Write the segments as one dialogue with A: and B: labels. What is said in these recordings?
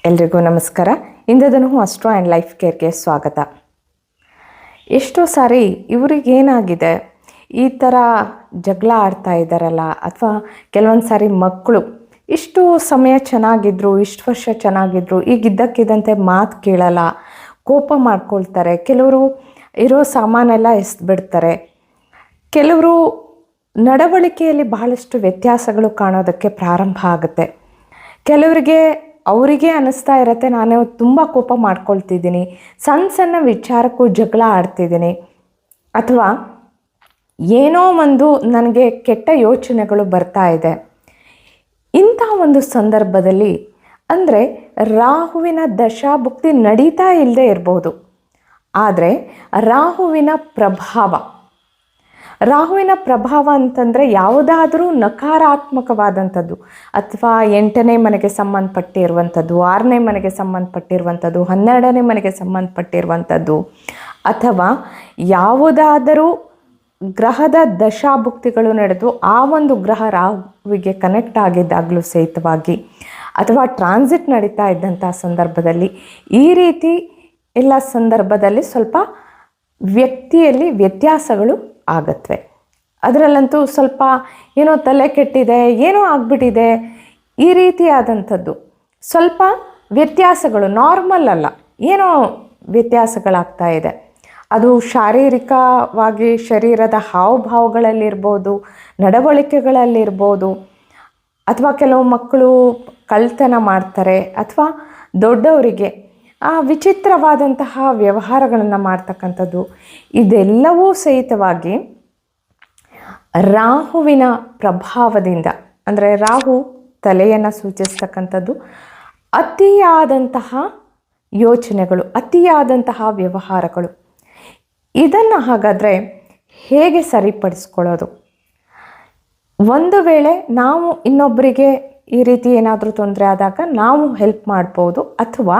A: ಎಲ್ರಿಗೂ ನಮಸ್ಕಾರ. ಇಂದದನು astro and life ಕೇರ್ಗೆ ಸ್ವಾಗತ. ಎಷ್ಟೋ ಸಾರಿ ಇವ್ರಿಗೇನಾಗಿದೆ, ಈ ಥರ ಜಗಳ ಆಡ್ತಾ ಇದ್ದಾರಲ್ಲ, ಅಥವಾ ಕೆಲವೊಂದು ಸಾರಿ ಮಕ್ಕಳು ಇಷ್ಟು ಸಮಯ ಚೆನ್ನಾಗಿದ್ರು, ಇಷ್ಟು ವರ್ಷ ಚೆನ್ನಾಗಿದ್ರು, ಈಗ ಇದ್ದಕ್ಕಿದ್ದಂತೆ ಮಾತು ಕೇಳಲ್ಲ, ಕೋಪ ಮಾಡ್ಕೊಳ್ತಾರೆ. ಕೆಲವರು ಇರೋ ಸಾಮಾನೆಲ್ಲ ಎಸ್ಬಿಡ್ತಾರೆ. ಕೆಲವರು ನಡವಳಿಕೆಯಲ್ಲಿ ಬಹಳಷ್ಟು ವ್ಯತ್ಯಾಸಗಳು ಕಾಣೋದಕ್ಕೆ ಪ್ರಾರಂಭ ಆಗುತ್ತೆ. ಕೆಲವರಿಗೆ ಅವರಿಗೆ ಅನ್ನಿಸ್ತಾ ಇರತ್ತೆ, ನಾನು ತುಂಬ ಕೋಪ ಮಾಡ್ಕೊಳ್ತಿದ್ದೀನಿ, ಸಣ್ಣ ಸಣ್ಣ ವಿಚಾರಕ್ಕೂ ಜಗಳ ಆಡ್ತಿದ್ದೀನಿ, ಅಥವಾ ಏನೋ ಒಂದು ನನಗೆ ಕೆಟ್ಟ ಯೋಚನೆಗಳು ಬರ್ತಾ ಇದೆ. ಇಂಥ ಒಂದು ಸಂದರ್ಭದಲ್ಲಿ ಅಂದರೆ ರಾಹುವಿನ ದಶಾಭುಕ್ತಿ ನಡೀತಾ ಇಲ್ಲದೆ ಇರ್ಬೋದು, ಆದರೆ ರಾಹುವಿನ ಪ್ರಭಾವ ಅಂತಂದರೆ ಯಾವುದಾದ್ರೂ ನಕಾರಾತ್ಮಕವಾದಂಥದ್ದು, ಅಥವಾ 8ನೇ ಮನೆಗೆ ಸಂಬಂಧಪಟ್ಟಿರುವಂಥದ್ದು, 6ನೇ ಮನೆಗೆ ಸಂಬಂಧಪಟ್ಟಿರುವಂಥದ್ದು, 12ನೇ ಮನೆಗೆ ಸಂಬಂಧಪಟ್ಟಿರುವಂಥದ್ದು, ಅಥವಾ ಯಾವುದಾದರೂ ಗ್ರಹದ ದಶಾಭುಕ್ತಿಗಳು ನಡೆದು ಆ ಒಂದು ಗ್ರಹ ರಾಹುವಿಗೆ ಕನೆಕ್ಟ್ ಆಗಿದ್ದಾಗಲೂ ಸಹಿತವಾಗಿ, ಅಥವಾ ಟ್ರಾನ್ಸಿಟ್ ನಡೀತಾ ಇದ್ದಂಥ ಸಂದರ್ಭದಲ್ಲಿ, ಈ ರೀತಿ ಎಲ್ಲ ಸಂದರ್ಭದಲ್ಲಿ ಸ್ವಲ್ಪ ವ್ಯಕ್ತಿಯಲ್ಲಿ ವ್ಯತ್ಯಾಸಗಳು ಆಗತ್ವೆ. ಅದರಲ್ಲಂತೂ ಸ್ವಲ್ಪ ಏನೋ ತಲೆ ಕೆಟ್ಟಿದೆ, ಏನೋ ಆಗಿಬಿಟ್ಟಿದೆ, ಈ ರೀತಿಯಾದಂಥದ್ದು ಸ್ವಲ್ಪ ವ್ಯತ್ಯಾಸಗಳು ನಾರ್ಮಲ್ ಅಲ್ಲ, ಏನೋ ವ್ಯತ್ಯಾಸಗಳಾಗ್ತಾ ಇದೆ. ಅದು ಶಾರೀರಿಕವಾಗಿ ಶರೀರದ ಹಾವಭಾವಗಳಲ್ಲಿರ್ಬೋದು, ನಡವಳಿಕೆಗಳಲ್ಲಿರ್ಬೋದು, ಅಥವಾ ಕೆಲವು ಮಕ್ಕಳು ಕಳ್ತನ ಮಾಡ್ತಾರೆ, ಅಥವಾ ದೊಡ್ಡವರಿಗೆ ವಿಚಿತ್ರವಾದಂತಹ ವ್ಯವಹಾರಗಳನ್ನು ಮಾಡ್ತಕ್ಕಂಥದ್ದು, ಇದೆಲ್ಲವೂ ಸಹಿತವಾಗಿ ರಾಹುವಿನ ಪ್ರಭಾವದಿಂದ, ಅಂದರೆ ರಾಹು ತಲೆಯನ್ನು ಸೂಚಿಸ್ತಕ್ಕಂಥದ್ದು, ಅತಿಯಾದಂತಹ ಯೋಚನೆಗಳು, ಅತಿಯಾದಂತಹ ವ್ಯವಹಾರಗಳು. ಇದನ್ನು ಹಾಗಾದರೆ ಹೇಗೆ ಸರಿಪಡಿಸ್ಕೊಳ್ಳೋದು? ಒಂದು ವೇಳೆ ನಾವು ಇನ್ನೊಬ್ಬರಿಗೆ ಈ ರೀತಿ ಏನಾದರೂ ತೊಂದರೆ ಆದಾಗ ನಾವು ಹೆಲ್ಪ್ ಮಾಡ್ಬೋದು, ಅಥವಾ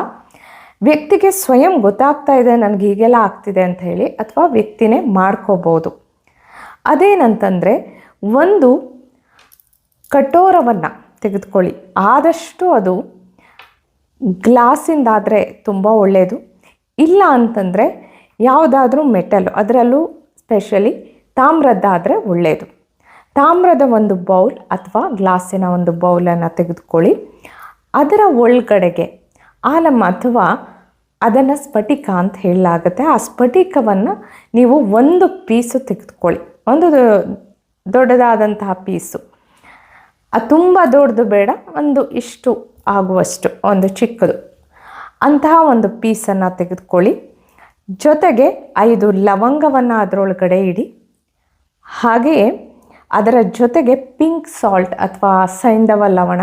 A: ವ್ಯಕ್ತಿಗೆ ಸ್ವಯಂ ಗೊತ್ತಾಗ್ತಾ ಇದೆ ನನಗೆ ಹೀಗೆಲ್ಲ ಆಗ್ತಿದೆ ಅಂತ ಹೇಳಿ, ಅಥವಾ ವ್ಯಕ್ತಿನೇ ಮಾಡ್ಕೋಬೋದು. ಅದೇನಂತಂದರೆ, ಒಂದು ಕಟೋರವನ್ನು ತೆಗೆದುಕೊಳ್ಳಿ, ಆದಷ್ಟು ಅದು ಗ್ಲಾಸಿಂದಾದರೆ ತುಂಬ ಒಳ್ಳೆಯದು, ಇಲ್ಲ ಅಂತಂದರೆ ಯಾವುದಾದ್ರೂ ಮೆಟಲ್, ಅದರಲ್ಲೂ ಸ್ಪೆಷಲಿ ತಾಮ್ರದ್ದಾದರೆ ಒಳ್ಳೆಯದು. ತಾಮ್ರದ ಒಂದು ಬೌಲ್ ಅಥವಾ ಗ್ಲಾಸಿನ ಒಂದು ಬೌಲನ್ನು ತೆಗೆದುಕೊಳ್ಳಿ. ಅದರ ಒಳಗಡೆಗೆ ಆಲಮ್ಮ ಅಥವಾ ಅದನ್ನು ಸ್ಫಟಿಕ ಅಂತ ಹೇಳಲಾಗುತ್ತೆ. ಆ ಸ್ಫಟಿಕವನ್ನು ನೀವು ಒಂದು ಪೀಸು ತೆಗೆದುಕೊಳ್ಳಿ, ಒಂದು ದೊಡ್ಡದಾದಂತಹ ಪೀಸು, ಅದು ತುಂಬ ದೊಡ್ಡದು ಬೇಡ, ಒಂದು ಇಷ್ಟು ಆಗುವಷ್ಟು ಒಂದು ಚಿಕ್ಕದು ಅಂತಹ ಒಂದು ಪೀಸನ್ನು ತೆಗೆದುಕೊಳ್ಳಿ. ಜೊತೆಗೆ 5 ಲವಂಗವನ್ನು ಅದರೊಳಗಡೆ ಇಡಿ. ಹಾಗೆಯೇ ಅದರ ಜೊತೆಗೆ ಪಿಂಕ್ ಸಾಲ್ಟ್ ಅಥವಾ ಸೈಂಧವ ಲವಣ,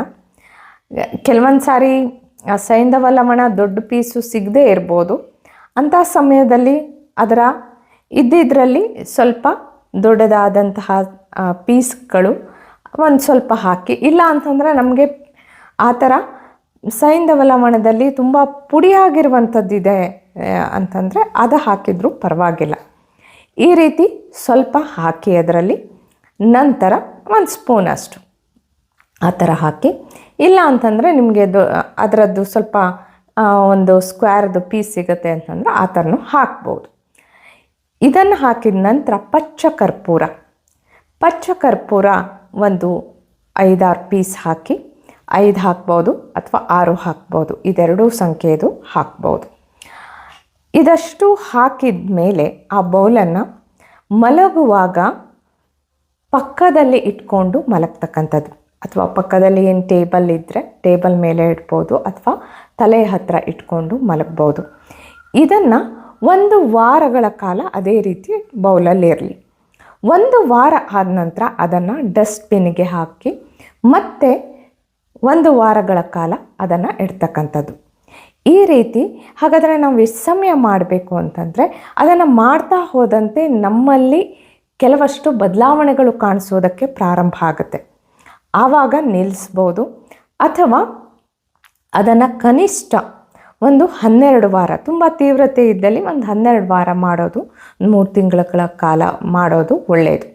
A: ಕೆಲವೊಂದು ಸಾರಿ ಸೈಂಧವ ಲವಣ ದೊಡ್ಡ ಪೀಸು ಸಿಗದೇ ಇರ್ಬೋದು, ಅಂಥ ಸಮಯದಲ್ಲಿ ಅದರ ಇದ್ದಿದ್ರಲ್ಲಿ ಸ್ವಲ್ಪ ದೊಡ್ಡದಾದಂತಹ ಪೀಸ್ಗಳು ಒಂದು ಸ್ವಲ್ಪ ಹಾಕಿ, ಇಲ್ಲ ಅಂತಂದರೆ ನಮಗೆ ಆ ಥರ ಸೈಂಧವ ಲವಣದಲ್ಲಿ ತುಂಬ ಪುಡಿಯಾಗಿರುವಂಥದ್ದಿದೆ ಅಂತಂದರೆ ಅದು ಹಾಕಿದರೂ ಪರವಾಗಿಲ್ಲ. ಈ ರೀತಿ ಸ್ವಲ್ಪ ಹಾಕಿ ಅದರಲ್ಲಿ, ನಂತರ 1 ಸ್ಪೂನಷ್ಟು ಆ ಥರ ಹಾಕಿ, ಇಲ್ಲ ಅಂತಂದರೆ ನಿಮಗೆ ಅದರದ್ದು ಸ್ವಲ್ಪ ಒಂದು ಸ್ಕ್ವೇರ್ದು ಪೀಸ್ ಸಿಗುತ್ತೆ ಅಂತಂದರೆ ಆ ಥರನೂ ಹಾಕ್ಬೋದು. ಇದನ್ನು ಹಾಕಿದ ನಂತರ ಪಚ್ಚ ಕರ್ಪೂರ ಒಂದು 5-6 ಪೀಸ್ ಹಾಕಿ, 5 ಹಾಕ್ಬೋದು ಅಥವಾ 6 ಹಾಕ್ಬೋದು, ಇದೆರಡೂ ಸಂಖ್ಯೆದು ಹಾಕ್ಬೋದು. ಇದಷ್ಟು ಹಾಕಿದ ಮೇಲೆ ಆ ಬೌಲನ್ನು ಮಲಗುವಾಗ ಪಕ್ಕದಲ್ಲಿ ಇಟ್ಕೊಂಡು ಮಲಗ್ತಕ್ಕಂಥದ್ದು, ಅಥವಾ ಪಕ್ಕದಲ್ಲಿ ಏನು ಟೇಬಲ್ ಇದ್ದರೆ ಟೇಬಲ್ ಮೇಲೆ ಇಡ್ಬೋದು, ಅಥವಾ ತಲೆ ಹತ್ತಿರ ಇಟ್ಕೊಂಡು ಮಲಗ್ಬೋದು. ಇದನ್ನು 1 ವಾರಗಳ ಕಾಲ ಅದೇ ರೀತಿ ಬೌಲಲ್ಲಿರಲಿ. 1 ವಾರ ಆದ ನಂತರ ಅದನ್ನು ಡಸ್ಟ್ಬಿನ್ಗೆ ಹಾಕಿ ಮತ್ತೆ 1 ವಾರಗಳ ಕಾಲ ಅದನ್ನು ಇಡ್ತಕ್ಕಂಥದ್ದು. ಈ ರೀತಿ ಹಾಗಾದರೆ ನಾವು ಎಷ್ಟು ಸಮಯ ಮಾಡಬೇಕು ಅಂತಂದರೆ, ಅದನ್ನು ಮಾಡ್ತಾ ಹೋದಂತೆ ನಮ್ಮಲ್ಲಿ ಕೆಲವಷ್ಟು ಬದಲಾವಣೆಗಳು ಕಾಣಿಸೋದಕ್ಕೆ ಪ್ರಾರಂಭ ಆಗುತ್ತೆ. ಆವಾಗ ನಿಲ್ಲಿಸ್ಬೋದು, ಅಥವಾ ಅದನ್ನು ಕನಿಷ್ಠ ಒಂದು 12 ವಾರ, ತುಂಬ ತೀವ್ರತೆ ಇದ್ದಲ್ಲಿ ಒಂದು 12 ವಾರ ಮಾಡೋದು, 3 ತಿಂಗಳ ಕಾಲ ಮಾಡೋದು ಒಳ್ಳೆಯದು.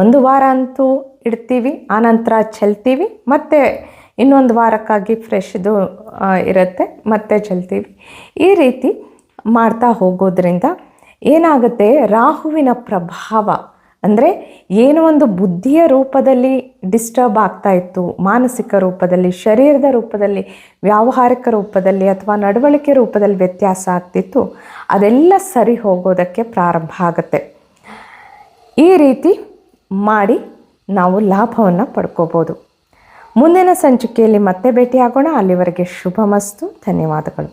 A: 1 ವಾರ ಅಂತೂ ಇಡ್ತೀವಿ, ಆನಂತರ ಚೆಲ್ತೀವಿ, ಮತ್ತು ಇನ್ನೊಂದು ವಾರಕ್ಕಾಗಿ ಫ್ರೆಶ್ದು ಇರುತ್ತೆ, ಮತ್ತೆ ಚೆಲ್ತೀವಿ. ಈ ರೀತಿ ಮಾಡ್ತಾ ಹೋಗೋದ್ರಿಂದ ಏನಾಗುತ್ತೆ, ರಾಹುವಿನ ಪ್ರಭಾವ ಅಂದರೆ ಏನೋ ಒಂದು ಬುದ್ಧಿಯ ರೂಪದಲ್ಲಿ ಡಿಸ್ಟರ್ಬ್ ಆಗ್ತಾ ಇತ್ತು, ಮಾನಸಿಕ ರೂಪದಲ್ಲಿ, ಶರೀರದ ರೂಪದಲ್ಲಿ, ವ್ಯಾವಹಾರಿಕ ರೂಪದಲ್ಲಿ ಅಥವಾ ನಡವಳಿಕೆ ರೂಪದಲ್ಲಿ ವ್ಯತ್ಯಾಸ ಆಗ್ತಿತ್ತು, ಅದೆಲ್ಲ ಸರಿ ಹೋಗೋದಕ್ಕೆ ಪ್ರಾರಂಭ ಆಗುತ್ತೆ. ಈ ರೀತಿ ಮಾಡಿ ನಾವು ಲಾಭವನ್ನು ಪಡ್ಕೋಬೋದು. ಮುಂದಿನ ಸಂಚಿಕೆಯಲ್ಲಿ ಮತ್ತೆ ಭೇಟಿಯಾಗೋಣ. ಅಲ್ಲಿವರೆಗೆ ಶುಭಮಸ್ತು. ಧನ್ಯವಾದಗಳು.